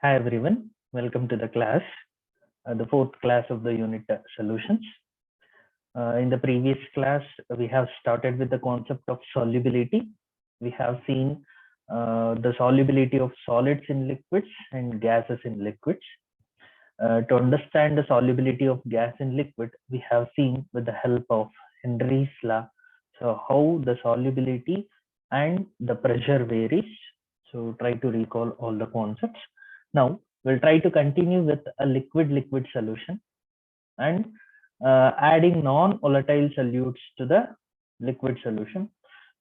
Hi everyone, welcome to the class, the fourth class of the unit solutions. In the previous class, we have started with the concept of solubility. We have seen the solubility of solids in liquids and gases in liquids. To understand the solubility of gas in liquid, we have seen with the help of Henry's law, so how the solubility and the pressure varies. So try to recall all the concepts. Now we'll try to continue with a liquid-liquid solution and adding non-volatile solutes to the liquid solution.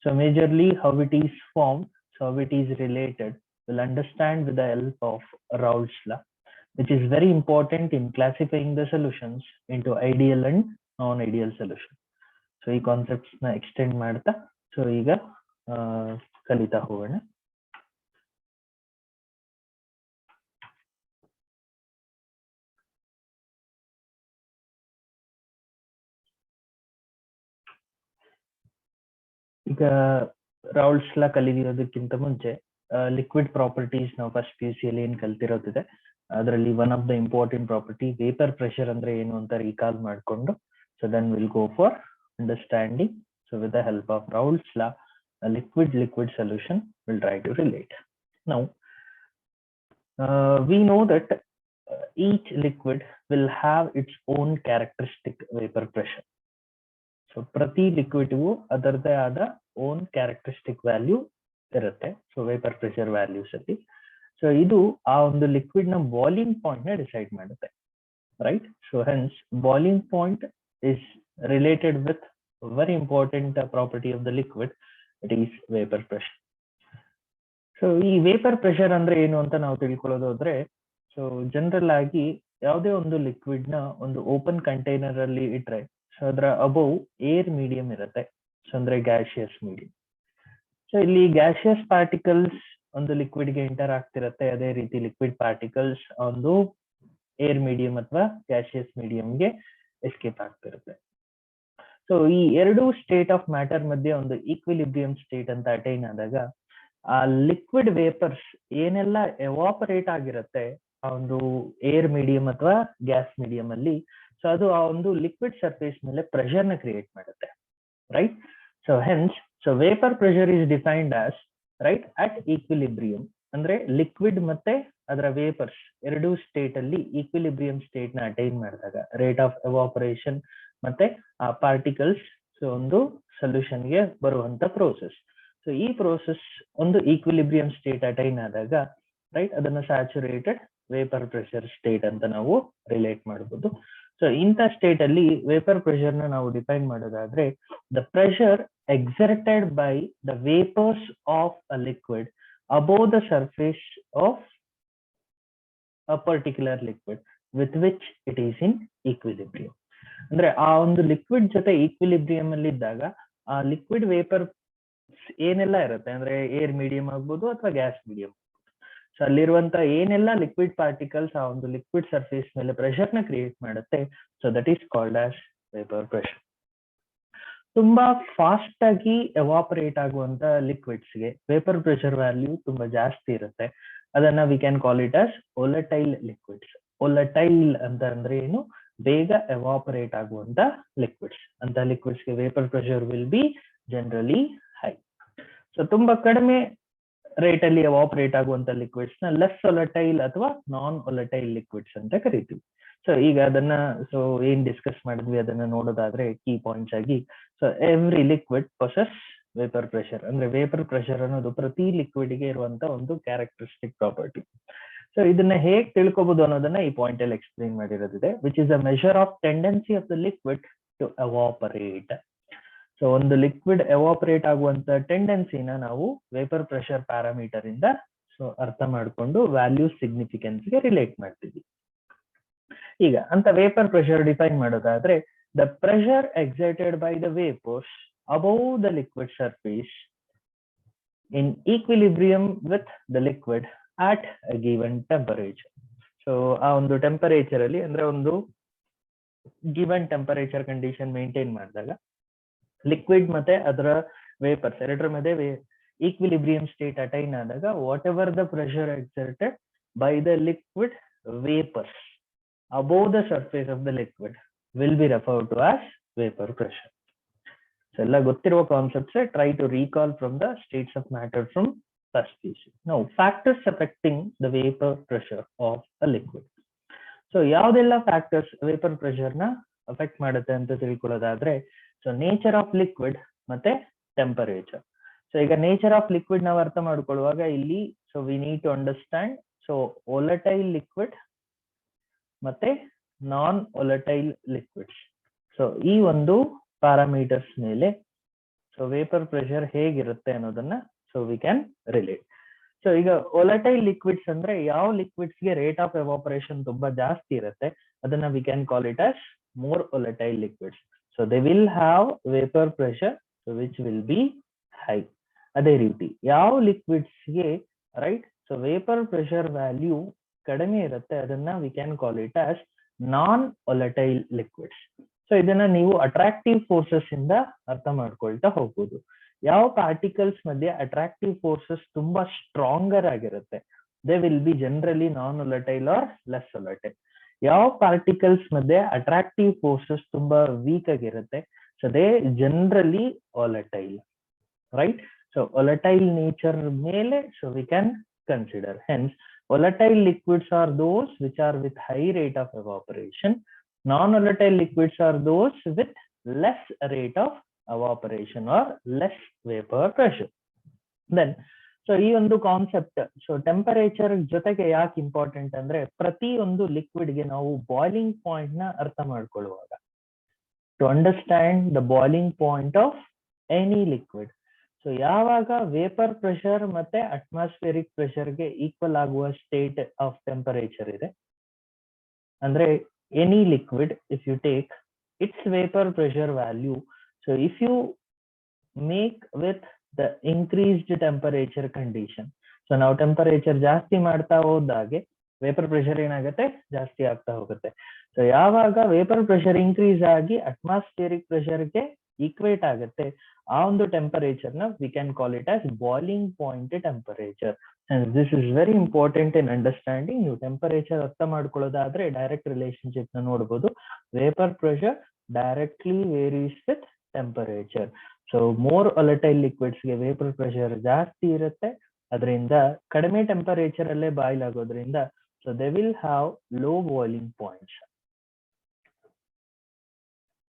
So majorly how it is formed, so how it is related, we'll understand with the help of Raoult's law, which is very important in classifying the solutions into ideal and non-ideal solution. So ಈ concepts ನ extend ಮಾಡ್ತಾ so ಈಗ ಕಲಿತಾ ಹೋಗೋಣ. ಈಗ Raoult's law ಕಲಿಯೋದಕ್ಕಿಂತ ಮುಂಚೆ liquid properties ನಾವು ಫಸ್ಟ್ ಪಿ ಯು ಸಿ ಅಲ್ಲಿ ಏನ್ ಕಲ್ತಿರೋದಿದೆ ಅದರಲ್ಲಿ one of the important property vapour pressure ಅಂದ್ರೆ ಏನು ಅಂತ ರೀಕಾಲ್ ಮಾಡಿಕೊಂಡು so then will go for understanding. So with the help of Raoult's law a liquid solution will try to relate. Now we know that each liquid will have its own characteristic vapor pressure. So ಪ್ರತಿ ಲಿಕ್ವಿಡ್ಗೂ ಅದರದೇ ಆದ own characteristic value ಇರುತ್ತೆ. So vapour pressure values ಅಲ್ಲಿ so ಇದು ಆ ಒಂದು liquid ನ ಬಾಯ್ಲಿಂಗ್ ಪಾಯಿಂಟ್ ನ ಡಿಸೈಡ್ ಮಾಡುತ್ತೆ, right? So hence boiling point is related with very important property of the liquid, it is vapour pressure. So ಈ ವೇಪರ್ ಪ್ರೆಷರ್ ಅಂದ್ರೆ ಏನು ಅಂತ ನಾವು ತಿಳ್ಕೊಳ್ಳೋದಾದ್ರೆ, ಸೊ ಜನರಲ್ ಆಗಿ ಯಾವುದೇ ಒಂದು ಲಿಕ್ವಿಡ್ ನ ಒಂದು ಓಪನ್ ಕಂಟೈನರ್ ಅಲ್ಲಿ ಇಟ್ರೆ ಸೊ ಅದರ ಅಬೌವ್ ಏರ್ ಮೀಡಿಯಂ ಇರುತ್ತೆ, ಸೊ ಅಂದ್ರೆ ಗ್ಯಾಸಿಯಸ್ ಮೀಡಿಯಂ. ಸೊ ಇಲ್ಲಿ ಗ್ಯಾಸಿಯಸ್ ಪಾರ್ಟಿಕಲ್ಸ್ ಒಂದು ಲಿಕ್ವಿಡ್ ಗೆ ಎಂಟರ್ ಆಗ್ತಿರತ್ತೆ, ಅದೇ ರೀತಿ ಲಿಕ್ವಿಡ್ ಪಾರ್ಟಿಕಲ್ಸ್ ಒಂದು ಏರ್ ಮೀಡಿಯಂ ಅಥವಾ ಗ್ಯಾಸಿಯಸ್ ಮೀಡಿಯಂಗೆ ಎಸ್ಕೇಪ್ ಆಗ್ತಿರುತ್ತೆ. ಸೊ ಈ ಎರಡು ಸ್ಟೇಟ್ ಆಫ್ ಮ್ಯಾಟರ್ ಮಧ್ಯೆ ಒಂದು ಈಕ್ವಿಲಿಬ್ರಿಯಂ ಸ್ಟೇಟ್ ಅಂತ ಅಟೈನ್ ಆದಾಗ ಆ ಲಿಕ್ವಿಡ್ ವೇಪರ್ಸ್ ಏನೆಲ್ಲ ಎವಾಪರೇಟ್ ಆಗಿರುತ್ತೆ ಆ ಒಂದು ಏರ್ ಮೀಡಿಯಂ ಅಥವಾ ಗ್ಯಾಸ್ ಮೀಡಿಯಂ ಅಲ್ಲಿ, ಸೊ ಅದು ಆ ಒಂದು ಲಿಕ್ವಿಡ್ ಸರ್ಫೇಸ್ ಮೇಲೆ ಪ್ರೆಷರ್ ನ ಕ್ರಿಯೇಟ್ ಮಾಡುತ್ತೆ, right? So hence so vapour pressure is defined as right at equilibrium, ಅಂದ್ರೆ ಲಿಕ್ವಿಡ್ ಮತ್ತೆ ಅದರ ವೇಪರ್ಸ್ ಎರಡು ಸ್ಟೇಟ್ ಅಲ್ಲಿ ಈಕ್ವಿಲಿಬ್ರಿಯಂ ಸ್ಟೇಟ್ ನ ಅಟೈನ್ ಮಾಡಿದಾಗ ರೇಟ್ ಆಫ್ ಎವಾಪರೇಷನ್ ಮತ್ತೆ ಆ ಪಾರ್ಟಿಕಲ್ಸ್ ಸೊ ಒಂದು ಸೊಲ್ಯೂಷನ್ ಗೆ ಬರುವಂತ ಪ್ರೋಸೆಸ್. ಸೊ ಈ ಪ್ರೋಸೆಸ್ ಒಂದು ಈಕ್ವಿಲಿಬ್ರಿಯಂ ಸ್ಟೇಟ್ ಅಟೈನ್ ಆದಾಗ ರೈಟ್ ಅದನ್ನ ಸ್ಯಾಚುರೇಟೆಡ್ ವೇಪರ್ ಪ್ರೆಷರ್ ಸ್ಟೇಟ್ ಅಂತ ನಾವು ರಿಲೇಟ್ ಮಾಡಬಹುದು. ಸೊ ಇಂಥ ಸ್ಟೇಟ್ ಅಲ್ಲಿ ವೇಪರ್ ಪ್ರೆಷರ್ ನ ನಾವು ಡಿಫೈನ್ ಮಾಡೋದಾದ್ರೆ the pressure exerted by the vapours of a liquid above the surface of a particular liquid with which it is in equilibrium. ಅಂದ್ರೆ ಆ ಒಂದು ಲಿಕ್ವಿಡ್ ಜೊತೆ ಈಕ್ವಿಲಿಬ್ರಿಯಂ ಅಲ್ಲಿ ಇದ್ದಾಗ ಆ ಲಿಕ್ವಿಡ್ ವೇಪರ್ ಏನೆಲ್ಲ ಇರುತ್ತೆ ಅಂದ್ರೆ ಏರ್ ಮೀಡಿಯಂ ಆಗ್ಬೋದು ಅಥವಾ ಗ್ಯಾಸ್ ಮೀಡಿಯಂ, ಸೊ ಅಲ್ಲಿರುವಂತ ಏನೆಲ್ಲ ಲಿಕ್ವಿಡ್ ಪಾರ್ಟಿಕಲ್ಸ್ ಆ ಒಂದು ಲಿಕ್ವಿಡ್ ಸರ್ಫೇಸ್ ಮೇಲೆ ಪ್ರೆಷರ್ ನ ಕ್ರಿಯೇಟ್ ಮಾಡುತ್ತೆ, so that is called as vapour pressure. ತುಂಬಾ ಫಾಸ್ಟ್ ಆಗಿ ಎವಾಪರೇಟ್ ಆಗುವಂತ ಲಿಕ್ವಿಡ್ಸ್ ಗೆ ವೇಪರ್ ಪ್ರೆಷರ್ ವ್ಯಾಲ್ಯೂ ತುಂಬಾ ಜಾಸ್ತಿ ಇರುತ್ತೆ, ಅದನ್ನ we can call it as volatile liquids. Volatile ಅಂತ ಅಂದ್ರೆ ಏನು? ಬೇಗ ಎವಾಪರೇಟ್ ಆಗುವಂತ ಲಿಕ್ವಿಡ್ಸ್. ಅಂತ ಲಿಕ್ವಿಡ್ಸ್ ಗೆ vapour pressure will be generally high. So ತುಂಬಾ ಕಡಿಮೆ ರೇಟ್ ಅಲ್ಲಿ ಎವಾಪರೇಟ್ ಆಗುವಂತ ಲಿಕ್ವಿಡ್ಸ್ ನ ಲೆಸ್ ವೊಲಟೈಲ್ ಅಥವಾ ನಾನ್ ವೊಲಟೈಲ್ ಲಿಕ್ವಿಡ್ಸ್ ಅಂತ ಕರಿತೀವಿ. ಸೊ ಈಗ ಅದನ್ನ ಸೊ ಏನ್ ಡಿಸ್ಕಸ್ ಮಾಡಿದ್ವಿ ಅದನ್ನ ನೋಡೋದಾದ್ರೆ ಕೀ ಪಾಯಿಂಟ್ಸ್ ಆಗಿ, so every liquid possess vapour pressure, ಅಂದ್ರೆ ವೇಪರ್ ಪ್ರೆಷರ್ ಅನ್ನೋದು ಪ್ರತಿ ಲಿಕ್ವಿಡ್ ಗೆ ಇರುವಂತ ಒಂದು ಕ್ಯಾರೆಕ್ಟರಿಸ್ಟಿಕ್ ಪ್ರಾಪರ್ಟಿ. ಸೊ ಇದನ್ನ ಹೇಗ್ ತಿಳ್ಕೊಬಹುದು ಅನ್ನೋದನ್ನ ಈ ಪಾಯಿಂಟ್ ಅಲ್ಲಿ ಎಕ್ಸ್ಪ್ಲೈನ್ ಮಾಡಿರೋದಿದೆ, which is a measure of tendency of the liquid to evaporate. So ಒಂದು ಲಿಕ್ವಿಡ್ ಎವಾಪರೇಟ್ ಆಗುವಂತ ಟೆಂಡೆನ್ಸಿನ ನಾವು ವೇಪರ್ ಪ್ರೆಷರ್ ಪ್ಯಾರಾಮೀಟರ್ ಇಂದ ಸೊ ಅರ್ಥ ಮಾಡಿಕೊಂಡು ವ್ಯಾಲ್ಯೂ ಸಿಗ್ನಿಫಿಕೆನ್ಸ್ ಗೆ ರಿಲೇಟ್ ಮಾಡ್ತೀವಿ. ಈಗ ಅಂತ ವೇಪರ್ ಪ್ರೆಷರ್ ಡಿಫೈನ್ ಮಾಡೋದಾದ್ರೆ the pressure exerted by the vapours above the liquid surface in equilibrium with the liquid at a given temperature. So ಆ ಒಂದು ಟೆಂಪರೇಚರ್ ಅಲ್ಲಿ ಅಂದ್ರೆ ಒಂದು ಗಿವನ್ ಟೆಂಪರೇಚರ್ ಕಂಡೀಷನ್ ಮೇಂಟೈನ್ ಮಾಡಿದಾಗ ಲಿಕ್ವಿಡ್ ಮತ್ತೆ ಅದರ ವೇಪರ್ಸ್ ಎರಡರ ಮಧ್ಯೆ ಈಕ್ವಿಲಿಬ್ರಿಯಂ ಸ್ಟೇಟ್ ಅಟೈನ್ ಆದಾಗ what ever the pressure exerted by the liquid vapors above the surface of the liquid will be referred to as vapor pressure. So ಎಲ್ಲ ಗೊತ್ತಿರುವ concepts try to recall from the states of matter from first piece. Now factors affecting the vapor pressure of a liquid. So ಯಾವ್ದೆಲ್ಲ factors vapour pressure ನ affect ಮಾಡುತ್ತೆ ಅಂತ ತಿಳ್ಕೊಳ್ಳೋದಾದ್ರೆ, so nature of liquid ಮತ್ತೆ temperature. So ಈಗ nature of liquid ನಾವು ಅರ್ಥ ಮಾಡ್ಕೊಳ್ಳುವಾಗ ಇಲ್ಲಿ so we need to understand so volatile liquid ಮತ್ತೆ ನಾನ್ ವೊಲಟೈಲ್ ಲಿಕ್ವಿಡ್ಸ್. ಸೊ ಈ ಒಂದು ಪ್ಯಾರಾಮೀಟರ್ಸ್ ಮೇಲೆ ಸೊ ವೇಪರ್ ಪ್ರೆಷರ್ ಹೇಗಿರುತ್ತೆ ಅನ್ನೋದನ್ನ so we can relate. So ಈಗ ವೊಲಟೈಲ್ ಲಿಕ್ವಿಡ್ಸ್ ಅಂದ್ರೆ ಯಾವ ಲಿಕ್ವಿಡ್ಸ್ ಗೆ ರೇಟ್ ಆಫ್ ಎವಾಪರೇಷನ್ ತುಂಬಾ ಜಾಸ್ತಿ ಇರುತ್ತೆ ಅದನ್ನ we can call it as more volatile liquids. So they will have vapour pressure which will be high. ಅದೇ ರೀತಿ ಯಾವ ಲಿಕ್ವಿಡ್ಸ್ ಗೆ right so vapour pressure value ಕಡಿಮೆ ಇರುತ್ತೆ ಅದನ್ನ we can call it as non volatile liquids. So ಇದನ್ನ ನೀವು attractive forces ಇಂದ ಅರ್ಥ ಮಾಡ್ಕೊಳ್ತಾ ಹೋಗ್ಬೋದು. ಯಾವ ಪಾರ್ಟಿಕಲ್ಸ್ ಮಧ್ಯೆ ಅಟ್ರಾಕ್ಟಿವ್ ಫೋರ್ಸಸ್ ತುಂಬಾ ಸ್ಟ್ರಾಂಗರ್ ಆಗಿರುತ್ತೆ they will be generally non volatile or less volatile. ಯಾವ ಪಾರ್ಟಿಕಲ್ಸ್ ಮಧ್ಯೆ ಅಟ್ರಾಕ್ಟಿವ್ ಫೋರ್ಸಸ್ ತುಂಬಾ ವೀಕ್ ಆಗಿರುತ್ತೆ so they generally volatile, right. So volatile nature ಮೇಲೆ so we can consider. Hence volatile liquids are those which are with high rate of evaporation. Non-volatile liquids are those with less rate of evaporation or less vapor pressure. Then so ಈ ಒಂದು concept so temperature ಜೊತೆಗೆ ಯಾಕೆ important ಅಂದ್ರೆ ಪ್ರತಿ ಒಂದು liquid ಗೆ ನಾವು boiling point ನ ಅರ್ಥ ಮಾಡ್ಕೊಳ್ಳುವಾಗ to understand the boiling point of any liquid. So ಯಾವಾಗ ವೇಪರ್ ಪ್ರೆಷರ್ ಮತ್ತೆ ಅಟ್ಮಾಸ್ಫಿಯರಿಕ್ ಪ್ರೆಷರ್ ಗೆ ಈಕ್ವಲ್ ಆಗುವ ಸ್ಟೇಟ್ ಆಫ್ ಟೆಂಪರೇಚರ್ ಇದೆ ಅಂದ್ರೆ any liquid if you take its vapour pressure value, so if you make with the increased temperature condition, so ನಾವು temperature ಜಾಸ್ತಿ ಮಾಡ್ತಾ ಹೋದಾಗೆ ವೇಪರ್ ಪ್ರೆಷರ್ ಏನಾಗುತ್ತೆ ಜಾಸ್ತಿ ಆಗ್ತಾ ಹೋಗುತ್ತೆ. ಸೊ ಯಾವಾಗ ವೇಪರ್ ಪ್ರೆಷರ್ ಇನ್ಕ್ರೀಸ್ ಆಗಿ ಅಟ್ಮಾಸ್ಫಿಯರಿಕ್ ಪ್ರೆಷರ್ ಗೆ ಈಕ್ವೇಟ್ ಆಗುತ್ತೆ ಆ ಒಂದು ಟೆಂಪರೇಚರ್ ನ we can call it as boiling point temperature. And this is very important in understanding. ನೀವು ಟೆಂಪರೇಚರ್ ಅರ್ಥ ಮಾಡ್ಕೊಳ್ಳೋದಾದ್ರೆ ಡೈರೆಕ್ಟ್ ರಿಲೇಶನ್ಶಿಪ್ ನ ನೋಡಬಹುದು. Vapour pressure directly varies with temperature. So more volatile liquids ಗೆ ವೇಪರ್ ಪ್ರೆಷರ್ ಜಾಸ್ತಿ ಇರುತ್ತೆ, ಅದರಿಂದ ಕಡಿಮೆ ಟೆಂಪರೇಚರ್ ಅಲ್ಲೇ ಬಾಯ್ಲ್ ಆಗೋದ್ರಿಂದ so they will have low boiling points.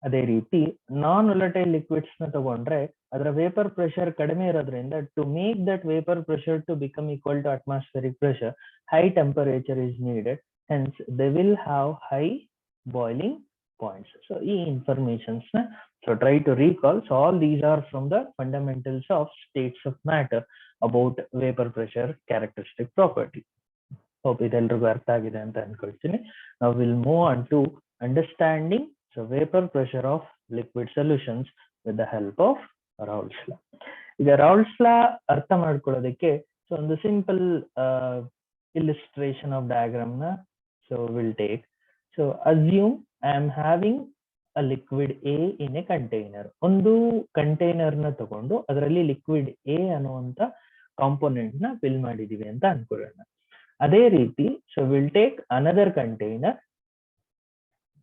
ಅದೇ ರೀತಿ ನಾನ್ ವೊಲಟೈಲ್ ಲಿಕ್ವಿಡ್ಸ್ ನ ತಗೊಂಡ್ರೆ ಅದರ ವೇಪರ್ ಪ್ರೆಷರ್ ಕಡಿಮೆ ಇರೋದ್ರಿಂದ to make that vapour pressure to become equal to atmospheric pressure high temperature is needed. Hence they will have high boiling points. So ಈ informations ನ so try to recall. So all these are from the fundamentals of states of matter about vapour pressure characteristic property. Hope ಇದೆಲ್ಲರಿಗೂ ಅರ್ಥ ಆಗಿದೆ ಅಂತ ಅನ್ಕೊಳ್ತೀನಿ. ನಾವು will move on to understanding so vapor pressure of liquid solutions with the help of Raoult's law. ಈಗ Raoult's law ಅರ್ಥ ಮಾಡ್ಕೊಳ್ಳೋದಕ್ಕೆ so ಒಂದು ಸಿಂಪಲ್ illustration of diagram ನ so we'll take. So assume I am having a liquid A in a container. ಒಂದು container ನ ತಗೊಂಡು ಅದರಲ್ಲಿ liquid A ಅನ್ನುವಂತ ಕಾಂಪೋನೆಂಟ್ ನ ಫಿಲ್ ಮಾಡಿದೀವಿ ಅಂತ ಅನ್ಕೊಳ್ಳೋಣ. ಅದೇ ರೀತಿ so we'll take another container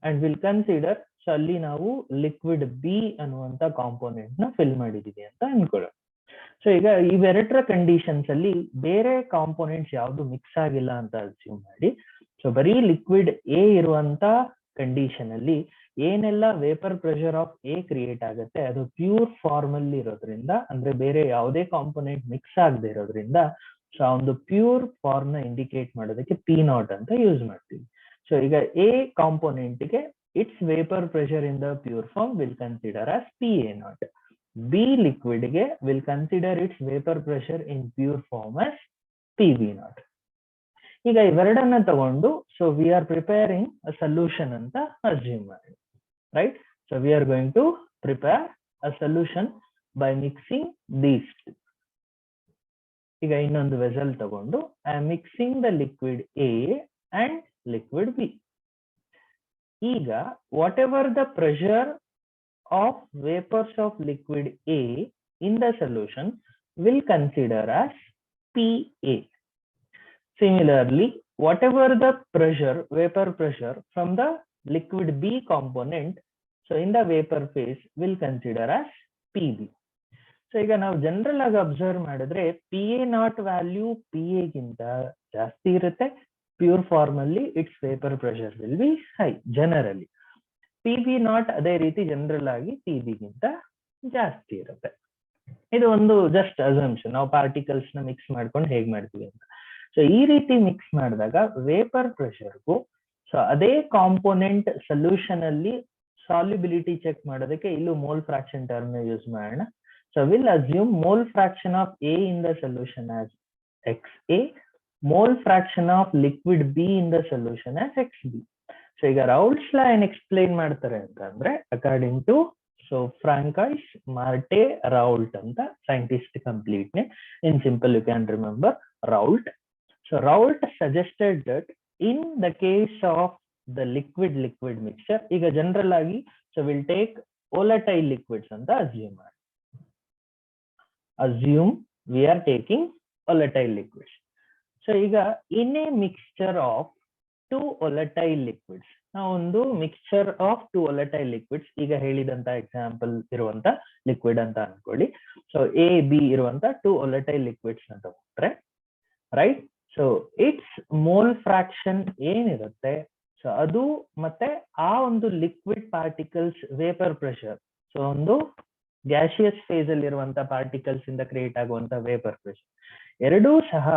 and we'll consider so ಅಲ್ಲಿ ನಾವು ಲಿಕ್ವಿಡ್ ಬಿ ಅನ್ನುವಂತ ಕಾಂಪೋನೆಂಟ್ ನ ಫಿಲ್ ಮಾಡಿದೀವಿ ಅಂತ ಅನ್ಕೊಳ್ಳೋಣ. ಸೊ ಈಗ ಇವೆರಡರ ಕಂಡೀಷನ್ಸ್ ಅಲ್ಲಿ ಬೇರೆ ಕಾಂಪೋನೆಂಟ್ಸ್ ಯಾವ್ದು ಮಿಕ್ಸ್ ಆಗಿಲ್ಲ ಅಂತ ಅಸ್ಯೂಮ್ ಮಾಡಿ. ಸೊ ಬರೀ ಲಿಕ್ವಿಡ್ ಎ ಇರುವಂತ ಕಂಡೀಷನ್ ಅಲ್ಲಿ ಏನೆಲ್ಲ vapour pressure of a create ಆಗುತ್ತೆ ಅದು ಪ್ಯೂರ್ ಫಾರ್ಮ್ ಅಲ್ಲಿ ಇರೋದ್ರಿಂದ, ಅಂದ್ರೆ ಬೇರೆ ಯಾವುದೇ ಕಾಂಪೋನೆಂಟ್ ಮಿಕ್ಸ್ ಆಗದೆ ಇರೋದ್ರಿಂದ ಸೊ ಆ ಒಂದು ಪ್ಯೂರ್ ಫಾರ್ಮ್ ನ ಇಂಡಿಕೇಟ್ ಮಾಡೋದಕ್ಕೆ ಪಿ ನಾಟ್ ಅಂತ ಯೂಸ್ ಮಾಡ್ತೀವಿ. ಸೊ ಈಗ ಎ ಕಾಂಪೋನೆಂಟ್ ಗೆ its vapor pressure in the pure form will consider as PA0. B liquid ಗೆ will consider its vapor pressure in pure form as PV0. ಈಗ ಇವೆರಡನ್ನ ತಗೊಂಡು so we are preparing a solution ಅಂತ assume ಮಾಡಿ, right? So we are going to prepare a solution by mixing these two. ಈಗ ಇನ್ನೊಂದು vessel ತಗೊಂಡು I am mixing the liquid A and liquid B. ಈಗ whatever the pressure of vapors of liquid A in the solution will consider as PA. Similarly, whatever the pressure, vapor pressure from the liquid B component, so in the vapor phase will consider as PB. So ಈಗ ನಾವು general ಆಗಿ observe ಮಾಡಿದ್ರೆ PA0 value PA ಗಿಂತ ಜಾಸ್ತಿ ಇರುತ್ತೆ. Pure form ಅಲ್ಲಿ its vapour pressure will be high generally. PB0 ಅದೇ ರೀತಿ ಜನರಲ್ ಆಗಿ PB ಗಿಂತ ಜಾಸ್ತಿ ಇರುತ್ತೆ. ಇದು ಒಂದು ಜಸ್ಟ್ ಅಸಂಪ್ಷನ್, ನಾವು ಪಾರ್ಟಿಕಲ್ಸ್ ನ ಮಿಕ್ಸ್ ಮಾಡ್ಕೊಂಡು ಹೇಗ್ ಮಾಡ್ತೀವಿ ಅಂತ. ಸೊ ಈ ರೀತಿ ಮಿಕ್ಸ್ ಮಾಡಿದಾಗ ವೇಪರ್ ಪ್ರೆಷರ್ಗೂ ಸೊ ಅದೇ ಕಾಂಪೋನೆಂಟ್ ಸೊಲ್ಯೂಷನ್ ಅಲ್ಲಿ ಸಾಲ್ಯುಬಿಲಿಟಿ ಚೆಕ್ ಮಾಡೋದಕ್ಕೆ ಇಲ್ಲೂ ಮೋಲ್ ಫ್ರಾಕ್ಷನ್ ಟರ್ಮ್ ಯೂಸ್ ಮಾಡೋಣ. So we'll assume mole fraction of A in the solution as XA, mole fraction of liquid B in the solution as XB. So ಈಗ Raoult's law ಏನು explain ಮಾಡ್ತಾರೆ ಅಂತಂದ್ರೆ according to so Francois Marie Raoult ಅಂತ scientist complete ನೇ. In simple you can remember Raoult. So Raoult suggested that in the case of the liquid mixture, ಈಗ general ಆಗಿ so will take volatile liquids ಅಂತ assume ಮಾಡಿ. Assume we are taking volatile liquids. So ಈಗ in a mixture of two volatile liquids, ನಾವು ಒಂದು mixture of two volatile liquids, ಈಗ ಹೇಳಿದಂತ example ಇರುವಂತ ಲಿಕ್ವಿಡ್ ಅಂತ ಅನ್ಕೊಳ್ಳಿ. ಸೊ ಎ ಬಿ ಇರುವಂತ ಟು volatile liquids ಅಂತ ತಗೊಂಡ್ರೆ right. So its mole fraction ಏನಿರುತ್ತೆ ಸೊ ಅದು ಮತ್ತೆ ಆ ಒಂದು liquid particles vapour pressure, so ಒಂದು ಗ್ಯಾಸಿಯಸ್ ಫೇಸ್ ಅಲ್ಲಿ ಇರುವಂತ ಪಾರ್ಟಿಕಲ್ಸ್ ಇಂದ ಕ್ರಿಯೇಟ್ ಆಗುವಂತ ವೇಪರ್ ಪ್ರೆಷರ್ ಎರಡೂ ಸಹ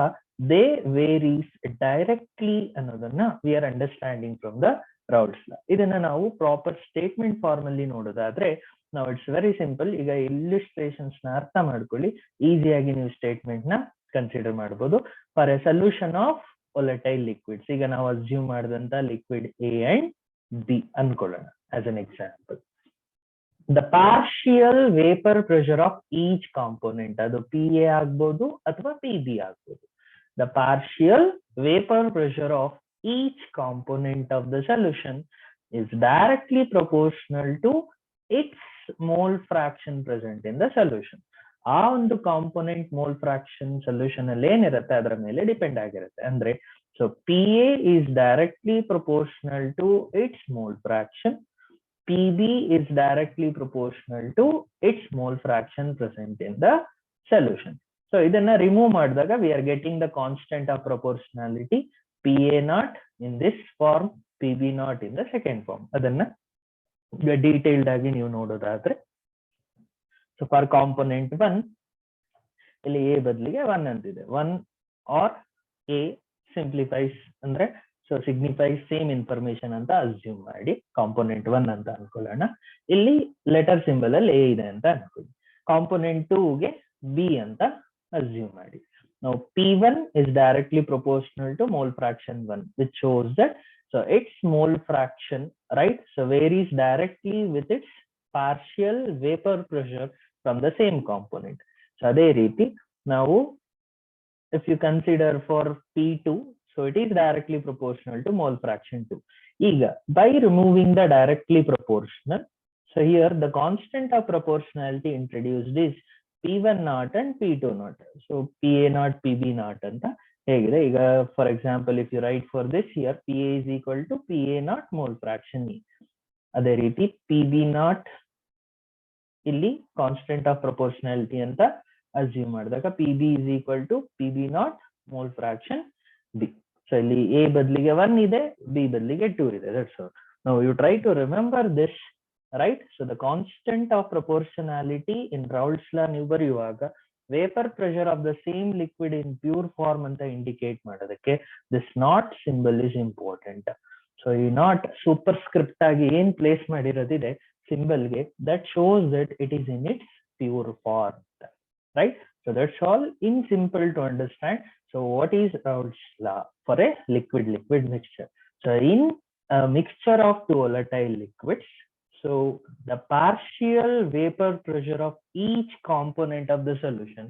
ದೇ ವೇರೀಸ್ ಡೈರೆಕ್ಟ್ಲಿ ಅನ್ನೋದನ್ನ we are understanding from the Raoult's law. ಇದನ್ನ ನಾವು ಪ್ರಾಪರ್ ಸ್ಟೇಟ್ಮೆಂಟ್ ಫಾರ್ಮ್ ಅಲ್ಲಿ ನೋಡೋದಾದ್ರೆ ನಾವು ಇಟ್ಸ್ ವೆರಿ ಸಿಂಪಲ್. ಈಗ ಇಲ್ಲಿಸ್ಟ್ರೇಷನ್ಸ್ ನ ಅರ್ಥ ಮಾಡ್ಕೊಳ್ಳಿ, ಈಸಿಯಾಗಿ ನೀವು ಸ್ಟೇಟ್ಮೆಂಟ್ ನ ಕನ್ಸಿಡರ್ ಮಾಡಬಹುದು. For a solution of volatile liquids, ಈಗ ನಾವು ಅಸ್ಯೂಮ್ ಮಾಡಿದಂತ ಲಿಕ್ವಿಡ್ ಎ ಅಂಡ್ ಬಿ ಅನ್ಕೊಳ್ಳೋಣ as an example. The partial vapor pressure of each component, ಅದು PA ಆಗ್ಬೋದು ಅಥವಾ PB ಆಗ್ಬೋದು. The partial vapor pressure of each component of the solution is directly proportional to its mole fraction present in the solution. ಆ ಒಂದು component mole fraction solution ಅಲ್ಲಿ ಏನಿರುತ್ತೆ ಅದರ ಮೇಲೆ ಡಿಪೆಂಡ್ ಆಗಿರುತ್ತೆ. ಅಂದ್ರೆ so PA is directly proportional to its mole fraction, PB is directly proportional to its mole fraction present in the solution. So ಇದನ್ನ remove ಮಾಡಿದಾಗ we are getting the constant of proportionality PA0 in this form, PB0 in the second form. ಅದನ್ನ detailed ಆಗಿ ನೀವು ನೋಡೋದಾದ್ರೆ so for component 1 ಇಲ್ಲಿ A ಬದಲಿಗೆ 1 ಅಂತಿದೆ. 1 R A simplifies ಅಂದ್ರೆ ಸೊ ಸಿಗ್ನಿಫೈಸ್ ಸೇಮ್ ಇನ್ಫಾರ್ಮೇಶನ್ ಅಂತ ಅಸ್ಯೂಮ್ ಮಾಡಿ ಕಾಂಪೋನೆಂಟ್ 1 ಅಂತ ಅನ್ಕೊಳ್ಳೋಣ. ಇಲ್ಲಿ ಲೆಟರ್ ಸಿಂಬಲ್ ಅಲ್ಲಿ ಎ ಇದೆ ಅಂತ ಅನ್ಕೊಳ್ಳಿ. ಕಾಂಪೋನೆಂಟ್ 2 ಗೆ ಬಿ ಅಂತ ಅಸ್ಯೂಮ್ ಮಾಡಿ. Now P1 is directly proportional to mole fraction 1, which shows that so its mole fraction, right, so varies directly with its partial vapor pressure from the same component. So ಅದೇ ರೀತಿ ನಾವು if you consider for P2, so it is directly proportional to mole fraction 2. Ega by removing the directly proportional, so here the constant of proportionality introduced is P1 naught and P2 naught. So PA naught PB naught anta hegide. Ega for example if you write for this here, PA is equal to PA naught mole fraction E. Ade riti PB naught illi constant of proportionality anta assume ಮಾಡಿದಾಗ PB is equal to PB naught mole fraction B. So ಇಲ್ಲಿ A ಬದಲಿಗೆ 1 ಇದೆ, B ಬದಲಿಗೆ 2 ಇದೆ. That's all. Now you try to remember this, right? So the constant of proportionality in Raoult's law ನೀವು ಬರೆಯುವಾಗ vapor pressure of the same liquid in pure form ಅಂತ indicate ಮಾಡೋದಕ್ಕೆ this not symbol is important. So ಈ not superscript ಆಗಿ ಏನ್ place ಮಾಡಿರೋದಿದೆ symbol ಗೆ, that shows that it is in its pure form. Right? So that's all in simple to understand. So what is Raoult's law for a liquid mixture? So in a mixture of two volatile liquids, so the partial vapor pressure of each component of the solution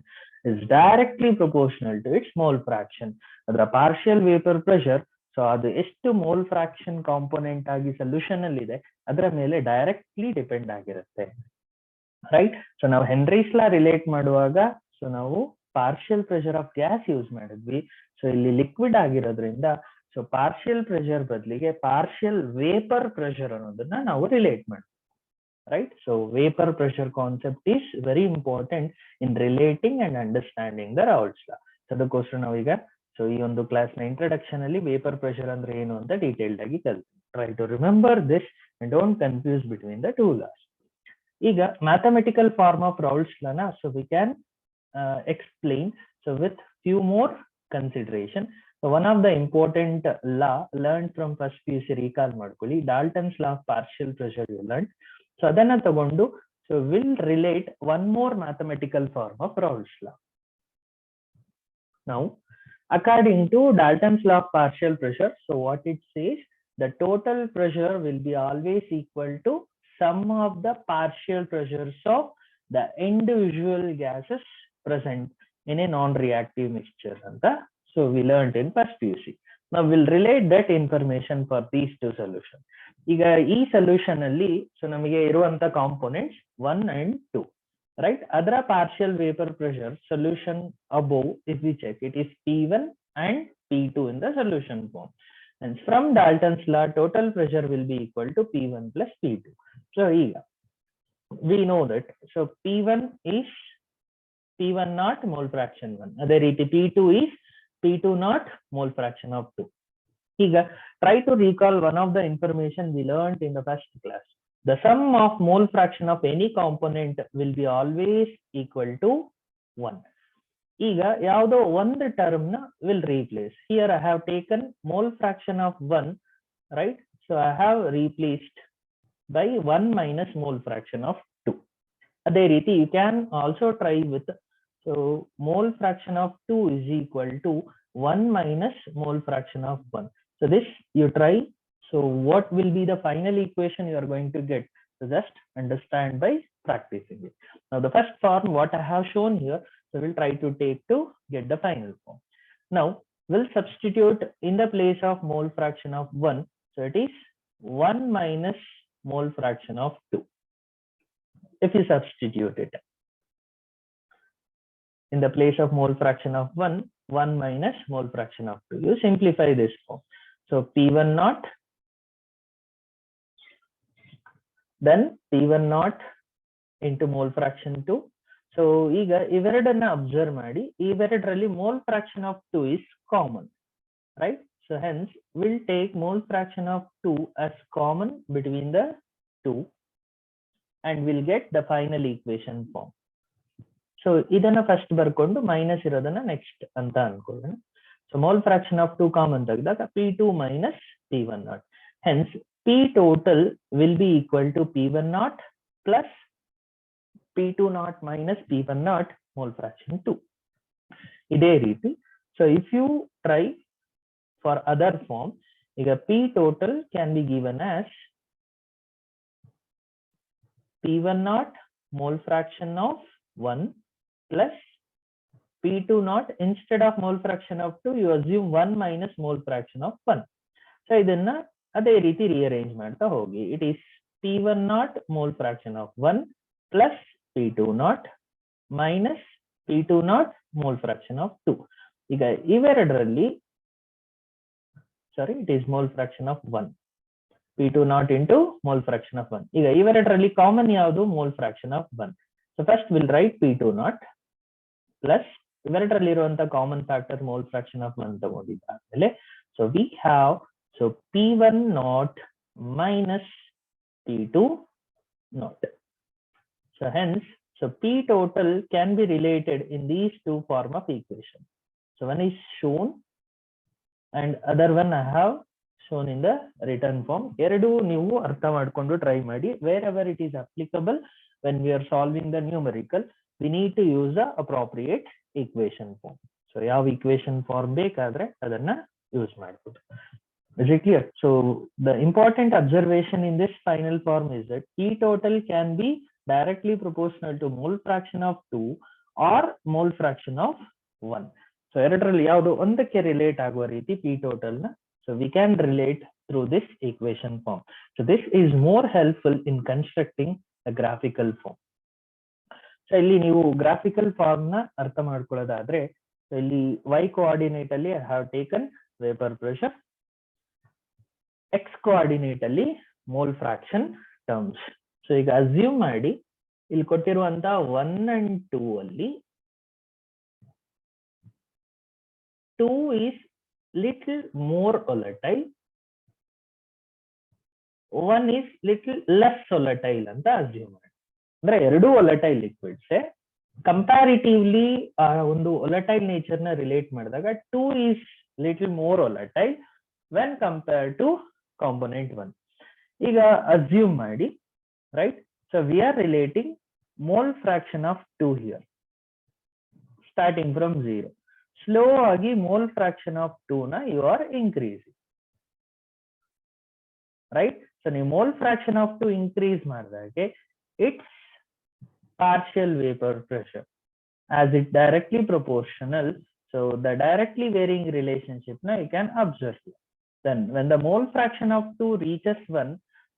is directly proportional to its mole fraction. The partial vapor pressure, so ಅದು ಎಷ್ಟು mole fraction component ಆಗಿ solution ಅಲ್ಲಿ ಇದೆ ಅದರ ಮೇಲೆ directly depend ಆಗಿರುತ್ತೆ. Right. So ನಾವು Henry's law relate ಮಾಡುವಾಗ ಸೊ ನಾವು partial pressure of gas use ಮಾಡಿದ್ವಿ. ಸೊ ಇಲ್ಲಿ ಲಿಕ್ವಿಡ್ ಆಗಿರೋದ್ರಿಂದ ಸೊ ಪಾರ್ಷಿಯಲ್ ಪ್ರೆಷರ್ ಬದಲಿಗೆ ಪಾರ್ಷಿಯಲ್ ವೇಪರ್ ಪ್ರೆಷರ್ ಅನ್ನೋದನ್ನ ನಾವು ರಿಲೇಟ್ ಮಾಡ್ತೀವಿ, right. So vapour pressure concept is very important in relating and understanding the Raoult's law. ಅದಕ್ಕೋಸ್ಕರ ನಾವೀಗ ಸೊ ಈ ಒಂದು ಕ್ಲಾಸ್ ನ ಇಂಟ್ರಡಕ್ಷನ್ ಅಲ್ಲಿ ವೇಪರ್ ಪ್ರೆಷರ್ ಅಂದ್ರೆ ಏನು ಅಂತ ಡೀಟೇಲ್ಡ್ ಆಗಿ ಕಲ್ತೀವಿ. Try to remember this and don't confuse between the two laws. ಈಗ ಮ್ಯಾಥಮೆಟಿಕಲ್ ಫಾರ್ಮ್ ಆಫ್ ರಾವ್ಲ್ಸ್ ಲಾನ so we can explain so with few more consideration. So one of the important law learned from first PUC recall ಮಾಡ್ಕೊಳ್ಳಿ, Dalton's law of partial pressure you learned. So ಅದನ್ನ ತಗೊಂಡು so we'll relate one more mathematical form of Raoult's law. Now according to Dalton's law of partial pressure, so what it says, the total pressure will be always equal to sum of the partial pressures of the individual gases present in a non-reactive mixture anta so we learned in first PUC. Now we'll relate that information for these two solutions. Iga ee solution alli so namige iruvanta components 1 and 2, right. Adra partial vapor pressure solution above, if we check, it is P1 and P2 in the solution form, and from Dalton's law total pressure will be equal to P1 plus P2. So iga we know that so P1 is P1 naught mole fraction 1. Other P2 is P2 naught mole fraction of 2. Here, try to recall one of the information we learned in the first class. The sum of mole fraction of any component will be always equal to 1. Here, yavado one term na will replace. Here I have taken mole fraction of 1, right? So I have replaced by 1 minus mole fraction of 2. Other you can also try with so mole fraction of 2 is equal to 1 minus mole fraction of 1. So this you try. So what will be the final equation you are going to get? So just understand by practicing it. Now the first form what I have shown here, so we'll try to take to get the final form. Now we'll substitute in the place of mole fraction of 1. So it is 1 minus mole fraction of 2. If you substitute it in the place of mole fraction of 1, 1 minus mole fraction of 2. You simplify this form. So P1 naught, then P1 naught into mole fraction 2. So ಈಗ ಇವೆರಡನ್ನ observe ಮಾಡಿ, ಇವೆರಡರಲ್ಲಿ mole fraction of 2 is common, right? So hence we'll take mole fraction of 2 as common between the two and we'll get the final equation form. So ಇದನ್ನ first ಬರ್ಕೊಂಡು minus ಇರೋದನ್ನ next ಅಂತ ಅನ್ಕೊಳ್ಳೋಣ. So mole fraction of 2 common ತೆಗೆದಾಗ P2 minus P1 naught. Hence P total will be equal to P1 naught plus P2 naught minus P1 naught mole fraction 2. ಇದೇ ರೀತಿ so if you try for other form, ಈಗ P total can be given as P1 naught mole fraction of 1 plus P2 naught, instead of mole fraction of 2 you assume 1 minus mole fraction of 1. So ಇದನ್ನ ಅದೇ ರೀತಿ rearrange ಮಾಡ್ತಾ ಹೋಗಿ. It is P1 naught mole fraction of 1 plus P2 naught minus P2 naught mole fraction of 2. ಈಗ ಇವೆರಡರಲ್ಲಿ it is mole fraction of 1. P2 naught into mole fraction of 1. ಈಗ ಇವೆರಡರಲ್ಲಿ common ಯಾವುದು? mole fraction of 1. So first we'll write P2 naught plus ಇವೆರಡರಲ್ಲಿ ಇರುವಂತ common factor mole fraction of 1 ತಗೊಂಡಿದ್ದಾದ್ಮೇಲೆ so we have so P1 naught minus P2 naught. So hence so P total can be related in these two form of equation. So one is shown and other one I have shown in the written form. ಎರಡು ನೀವು ಅರ್ಥ ಮಾಡ್ಕೊಂಡು try ಮಾಡಿ. Wherever it is applicable when we are solving the numerical, we need to use the appropriate equation form. So ಯಾವ equation form ಬೇಕಾದ್ರೆ ಅದನ್ನ use ಮಾಡ್ಬೋದು. Is it clear? So the important observation in this final form is that P total can be directly proportional to mole fraction of 2 or mole fraction of 1. So ಎರಡರಲ್ಲಿ ಯಾವುದು ಒಂದಕ್ಕೆ relate ಆಗುವ ರೀತಿ P total ನ so we can relate through this equation form. So this is more helpful in constructing a graphical form. So ಇಲ್ಲಿ ನೀವು graphical form ನ ಅರ್ಥ ಮಾಡ್ಕೊಳ್ಳೋದಾದ್ರೆ ಇಲ್ಲಿ y coordinate ಅಲ್ಲಿ I have taken vapor pressure x coordinate ಅಲ್ಲಿ mole fraction terms. So ಈಗ assume ಮಾಡಿ ಇಲ್ಲಿ ಕೊಟ್ಟಿರುವಂತ 1 and 2 ಅಲ್ಲಿ 2 is little more volatile, 1 is little less volatile ಅಂತ assume ಮಾಡಿ. ಅಂದ್ರೆ ಎರಡು volatile liquids ಕಂಪ್ಯಾರಿಟಿವ್ಲಿ ಒಂದು volatile nature ನ ರಿಲೇಟ್ ಮಾಡಿದಾಗ 2 is little more volatile when compared to component 1. ಈಗ assume ಮಾಡಿ, right? So we are relating mole fraction of 2 here starting from 0. Slow agi mole fraction of 2 na you are increasing, right? So ನೀವು mole fraction of 2 increase ಮಾಡಿದಾಗ its partial vapor pressure as it directly proportional, so the directly varying relationship now you can observe here. Then when the mole fraction of 2 reaches 1,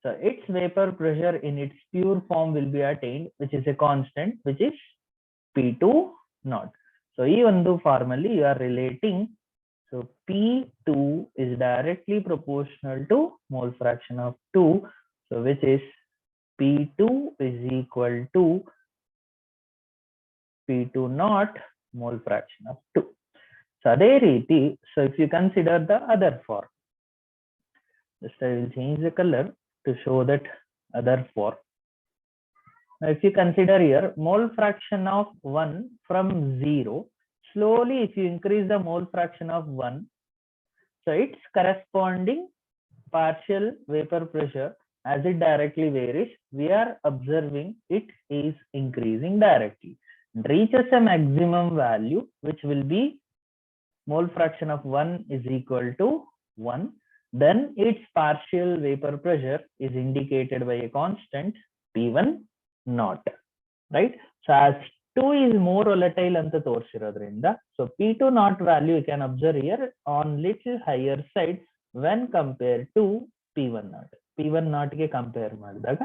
so its vapor pressure in its pure form will be attained, which is a constant, which is P2 naught. So even though formally you are relating, so P2 is directly proportional to mole fraction of 2, so which is P2 is equal to P2 naught mole fraction of 2. So adhe reeti, so if you consider the other form, just I will change the color to show that other form. Now if you consider here mole fraction of 1 from 0, slowly if you increase the mole fraction of 1, so its corresponding partial vapor pressure as it directly varies, we are observing it is increasing directly. It reaches a maximum value which will be mole fraction of 1 is equal to 1. Then its partial vapor pressure is indicated by a constant P1 naught, right? So as 2 is more volatile anta torsirodrinda, so P2 naught value you can observe here on little higher side when compared to P1 naught. P1 naught ge compare ಮಾಡಿದಾಗ,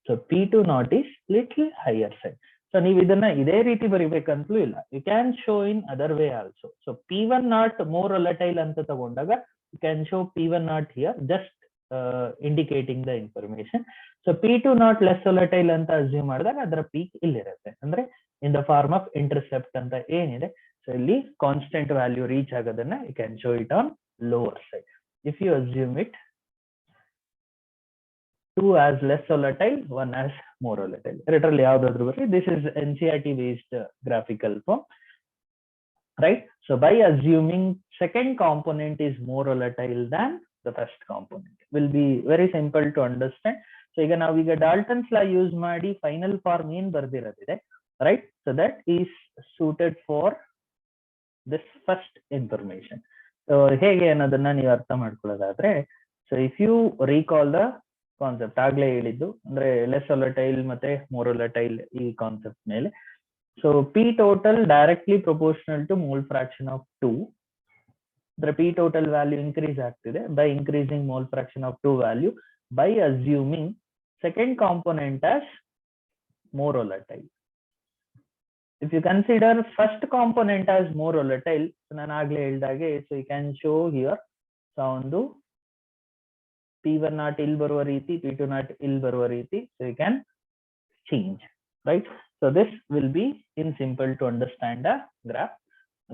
so P2 naught is little higher side. So ನೀವು ಇದನ್ನ ಇದೇ ರೀತಿ ಬರಿಬೇಕಂತಲೂ ಇಲ್ಲ, you can show in other way also. So P1 naught more volatile ಅಂತ ತಗೊಂಡಾಗ you can show P1 naught here, just indicating the information. So P2 naught less volatile ಅಂತ assume ಮಾಡಿದಾಗ ಅದರ ಪೀಕ್ ಇಲ್ಲಿರುತ್ತೆ, ಅಂದ್ರೆ in the form of intercept ಅಂತ ಏನಿದೆ, so ಇಲ್ಲಿ constant value reach ಆಗೋದನ್ನ you can show it on lower side. If you assume it 2 as less volatile, 1 as more volatile. Literally yavudaದ್ರು ಬರ್ರಿ, this is NCERT based graphical form, right? So by assuming second component is more volatile than the first component, will be very simple to understand. So ಈಗ ನಾವೀಗ Dalton's law use ಮಾಡಿ final form ಏನ್ ಬರ್ದಿರೋದಿದೆ, right? So that is suited for this first information. So ಹೇಗೆ ಅನ್ನೋದನ್ನ ನೀವು ಅರ್ಥ ಮಾಡ್ಕೊಳ್ಳೋದಾದ್ರೆ, so if you recall the concept ಆಗ್ಲೇ ಹೇಳಿದ್ದು, ಅಂದ್ರೆ ಲೆಸ್ volatile ಮತ್ತೆ more volatile ಈ ಕಾನ್ಸೆಪ್ಟ್ ಮೇಲೆ, so P total directly proportional to mole fraction of 2, ಅಂದ್ರೆ P total value increase ಆಗ್ತಿದೆ by increasing mole fraction of 2 value by assuming second component as more volatile. If you consider first component as more volatile, ನಾನು ಆಗ್ಲೇ ಹೇಳಿದಾಗೆ, so you can show here, so ಒಂದು P1 naught ಇಲ್ಲಿ ಬರುವ ರೀತಿ, P2 naught ಇಲ್ಲಿ ಬರುವ ರೀತಿ, so you can change, right? So this will be in simple to understand the graph,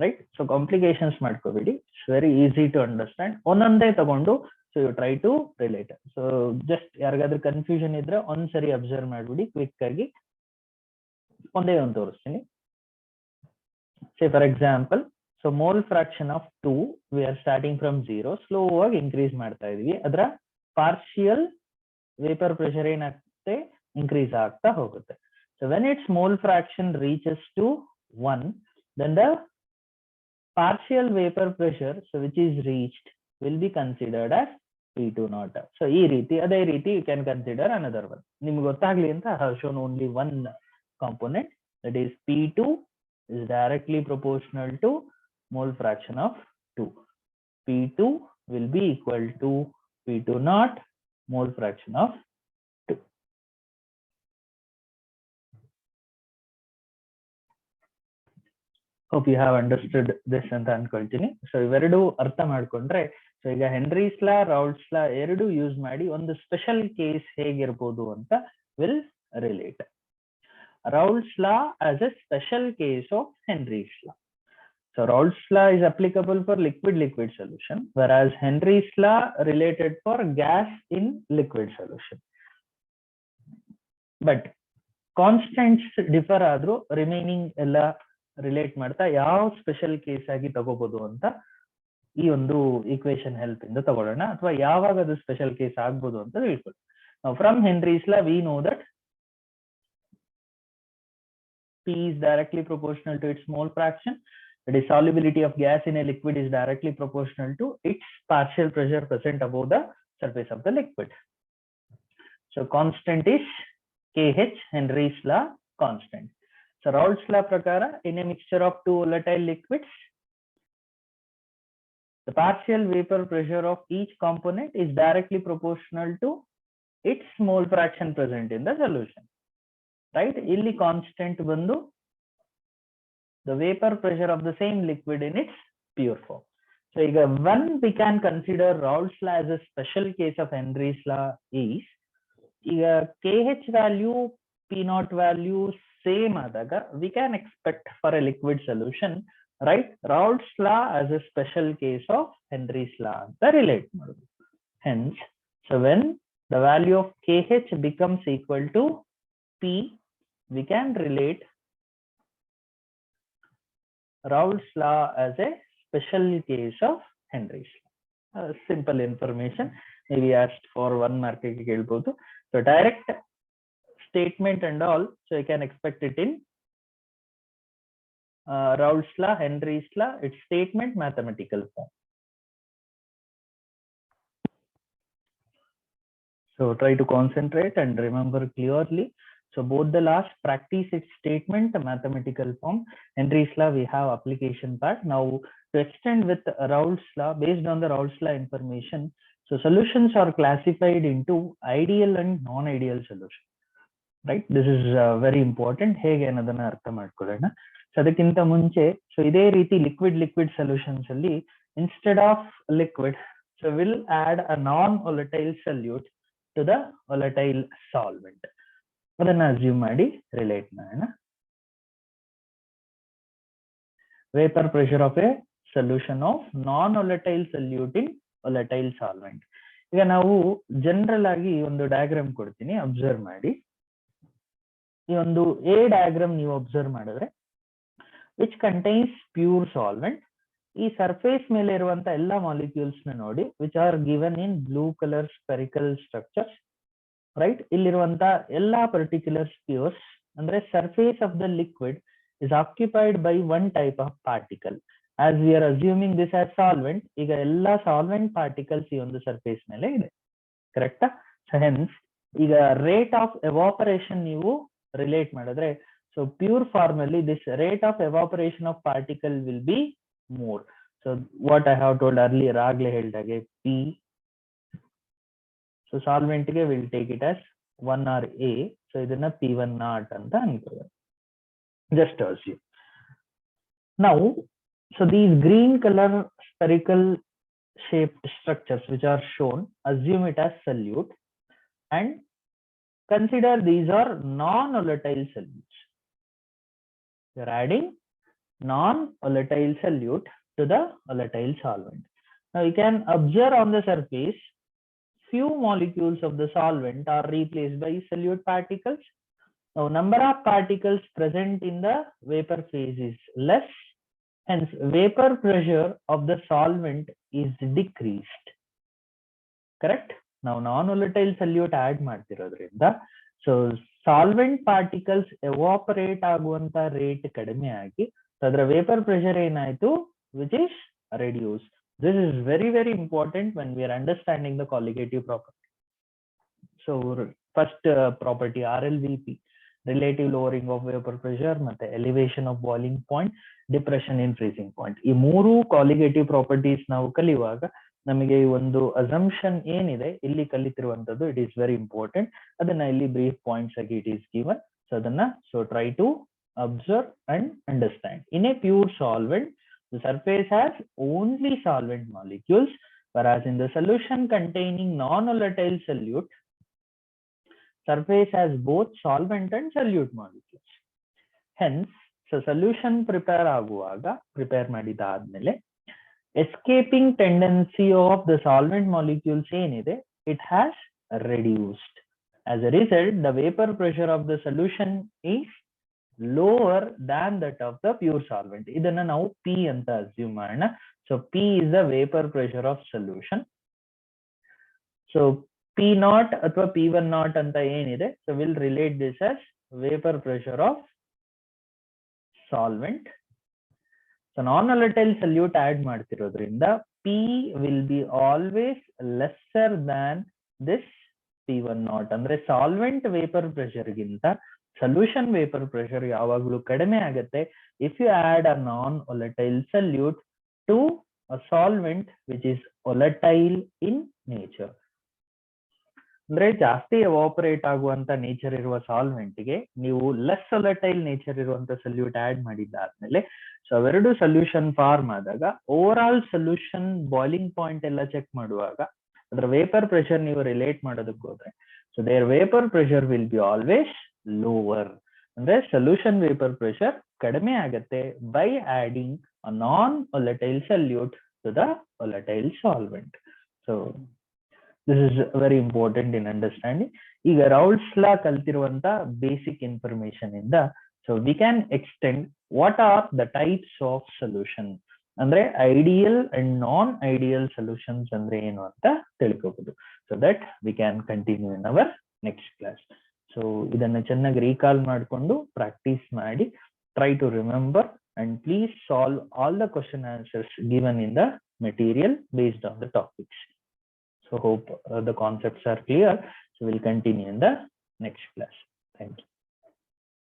right? So complications ಮಾಡ್ಕೋಬೇಡಿ, it's very easy to understand. ಒಂದೊಂದೇ ತಗೊಂಡು so you try to relate. So just ಯಾರಿಗಾದ್ರೂ confusion ಇದ್ರೆ ಒಂದ್ಸರಿ observe ಮಾಡ್ಬಿಡಿ, quick ಆಗಿ ಒಂದೇ ಒಂದು ತೋರಿಸ್ತೀನಿ. Say for example, so mole fraction of 2 we are starting from 0, slow ಆಗಿ increase ಮಾಡ್ತಾ ಇದೀವಿ, ಅದರ ಪಾರ್ಷಿಯಲ್ ವೇಪರ್ ಪ್ರೆಷರ್ ಏನಾಗುತ್ತೆ, increase ಆಗ್ತಾ ಹೋಗುತ್ತೆ. So when its mole fraction reaches to 1, then the partial vapor pressure, so which is reached, will be considered as P2 naught. So ಈ ರೀತಿ, ಅದೇ ರೀತಿ you can consider another one. ನಿಮ್ಗೆ ಗೊತ್ತಾಗ್ಲಿ ಅಂತ I have shown only one component, that is P2 is directly proportional to mole fraction of 2. P2 will be equal to P2 naught mole fraction of 2. Hope you have understood this ಅಂತ ಅನ್ಕೊಳ್ತೀನಿ. So ಇವೆರಡು ಅರ್ಥ ಮಾಡ್ಕೊಂಡ್ರೆ, so ಈಗ Henry's ಲಾ, ರೌಲ್ಟ್ಸ್ ಲಾ ಎರಡು use ಮಾಡಿ ಒಂದು special case ಹೇಗಿರ್ಬೋದು ಅಂತ will relate. Raoult's law as a special case of Henry's law. So Raoult's law is applicable for liquid-liquid solution, whereas Henry's law related for gas in liquid solution. But constants differ ಆದ್ರೂ remaining ಎಲ್ಲ relate ಮಾಡ್ತಾ ಯಾವ special case ಆಗಿ ತಗೋಬಹುದು ಅಂತ ಈ ಒಂದು equation help ಇಂದ ತಗೊಳ್ಳೋಣ, ಅಥವಾ ಯಾವಾಗ ಅದು ಸ್ಪೆಷಲ್ ಕೇಸ್ ಆಗ್ಬೋದು ಅಂತ ತಿಳ್ಕೊಳ್ಳಿ. From Henry's law we know that P is directly proportional to its mole fraction. That is, solubility of gas in a liquid is directly proportional to its partial pressure present above the surface of the liquid. So constant is Kh, Henry's law constant. So Raoult's law prakara, in a mixture of two volatile liquids, the partial vapor pressure of each component is directly proportional to its mole fraction present in the solution. Right? Illi constant bandu the vapor pressure of the same liquid in its pure form. So when we can consider Raoult's law as a special case of Henry's law is Kh value, P naught value same adaga we can expect for a liquid solution, right? Raoult's law as a special case of Henry's law anta relate madudu. Hence, so when the value of Kh becomes equal to P, we can relate Raoult's law as a special case of Henry's law. Simple information, maybe asked for 1 mark ge kelbodu. So direct statement and all, so you can expect it in Raoult's law, Henry's law, its statement, mathematical form. So try to concentrate and remember clearly. So both the laws practice its statement, mathematical form. Henry's law we have application part. Now to extend with Raoult's law, based on the Raoult's law information, so solutions are classified into ideal and non-ideal solution. Right? This is very important. Hege anadana artha madkolona. So adakkinta munche, so ide reeti liquid solutions alli instead of liquid, so we'll add a non-volatile solute to the volatile solvent. ಅದನ್ನ assume ಮಾಡಿ relate ಮಾಡೋಣ. Vapour pressure of a solution of non volatile solute in volatile solvent. ಈಗ ನಾವು general ಆಗಿ ಒಂದು diagram ಕೊಡ್ತೀನಿ, observe ಮಾಡಿ. ಈ ಒಂದು ಎ ಡಯಾಗ್ರಾಮ್ ನೀವು ಅಬ್ಸರ್ವ್ ಮಾಡಿದ್ರೆ ವಿಚ್ ಕಂಟೈನ್ಸ್ ಪ್ಯೂರ್ ಸಾಲ್ವೆಂಟ್. ಈ ಸರ್ಫೇಸ್ ಮೇಲೆ ಇರುವಂತ ಎಲ್ಲಾ ಮಾಲಿಕ್ಯೂಲ್ಸ್ ನ ನೋಡಿ, which are given in blue colour spherical structures. Right? Illiruvanta ella particular spheres andre surface of the liquid is occupied by one type of particle. As we are assuming this as solvent, iga ella solvent particles ee ondu surface mele ide, correct? So hence iga rate of evaporation neevu relate madidre, so pure form alli this rate of evaporation of particle will be more. So what I have told earlier agle heldage P, so solvent ge will take it as 1 or A, so idanna P1 naught anta ankolli. Just assume. Now, so these green color spherical shaped structures which are shown, assume it as solute and consider these are non-volatile solutes. You are adding non-volatile solute to the volatile solvent. Now you can observe on the surface few molecules of the solvent are replaced by solute particles. Now number of particles present in the vapor phase is less, hence vapor pressure of the solvent is decreased. Correct? Now non-volatile solute add ಮಾಡ್ತಿರೋದ್ರಿಂದ so solvent particles evaporate ಆಗುವಂತ rate ಕಡಿಮೆ ಆಗಿ ಅದರ vapor pressure ಏನಾಯ್ತು, which is reduced. This is very, very important when we are understanding the colligative property. So first property RLVP, relative lowering of vapor pressure, ಮತ್ತೆ elevation of boiling point, depression in freezing point. ಈ ಮೂರು colligative properties ನಾವು ಕಲಿಯುವಾಗ ನಮಗೆ ಈ ಒಂದು assumption ಏನಿದೆ ಇಲ್ಲಿ ಕಲಿತಿರುವಂತದ್ದು, it is very important. ಅದನ್ನ ಇಲ್ಲಿ brief points ಆಗಿ it is given. So ಅದನ್ನ try to observe and understand. In a pure solvent, the surface has only solvent molecules, whereas in the solution containing non-volatile solute, surface has both solvent and solute molecules. Hence, so solution prepare ಮಾಡಿದ ಆದ್ಮೇಲೆ escaping tendency of the solvent molecules ಏನಿದೆ, it has reduced. As a result, the vapor pressure of the solution is lower than that of the pure solvent. ಇದನ್ನ ನಾವು P ಅಂತ assume ಮಾಡೋಣ. So P is the vapor pressure of solution. So P naught ಅಥವಾ P1 naught ಅಂತ ಏನಿದೆ, so we'll relate this as vapor pressure of solvent. So non-volatile solute add ಮಾಡ್ತಿರೋದ್ರಿಂದ P will be always lesser than this P1 naught. ಅಂದ್ರೆ solvent vapor pressure ಗಿಂತ solution vapor pressure ಯಾವಾಗಲೂ ಕಡಿಮೆ ಆಗುತ್ತೆ if you add a non-volatile solute to a solvent which is volatile in nature. ಅಂದ್ರೆ ಜಾಸ್ತಿ evaporate ಆಗುವಂತ nature ಇರುವ solvent ಗೆ ನೀವು ಲೆಸ್ ವೊಲಟೈಲ್ ನೇಚರ್ ಇರುವಂತ ಸೊಲ್ಯೂಟ್ ಆಡ್ ಮಾಡಿದ್ದಾದ್ಮೇಲೆ ಸೊ ಅವೆರಡು ಸೊಲ್ಯೂಷನ್ ಫಾರ್ಮ್ ಆದಾಗ overall solution boiling point ಎಲ್ಲ ಚೆಕ್ ಮಾಡುವಾಗ ಅದರ ವೇಪರ್ ಪ್ರೆಷರ್ ನೀವು ರಿಲೇಟ್ ಮಾಡೋದಕ್ಕೆ ಹೋದ್ರೆ so their vapour pressure will be always lower. ಅಂದ್ರೆ ಸೊಲ್ಯೂಷನ್ ವೇಪರ್ ಪ್ರೆಷರ್ ಕಡಿಮೆ ಆಗತ್ತೆ by adding a non volatile solute to the volatile solvent. So this is very important in understanding. ಈಗ Raoult's law ಕಲ್ತಿರುವಂತ basic information ಇಂದ so we can extend what are the types of solution, ಅಂದ್ರೆ ideal and non ideal solutions ಅಂದ್ರೆ ಏನು ಅಂತ ತಿಳ್ಕೋಬಹುದು. so that we can continue in our next class. so ಇದನ್ನ ಚೆನ್ನಾಗಿ ರೀಕಾಲ್ ಮಾಡಿಕೊಂಡು ಪ್ರಾಕ್ಟೀಸ್ ಮಾಡಿ try to remember and please solve all the question answers given in the material based on the topics. So hope the concepts are clear. So we'll continue in the next class. Thank you.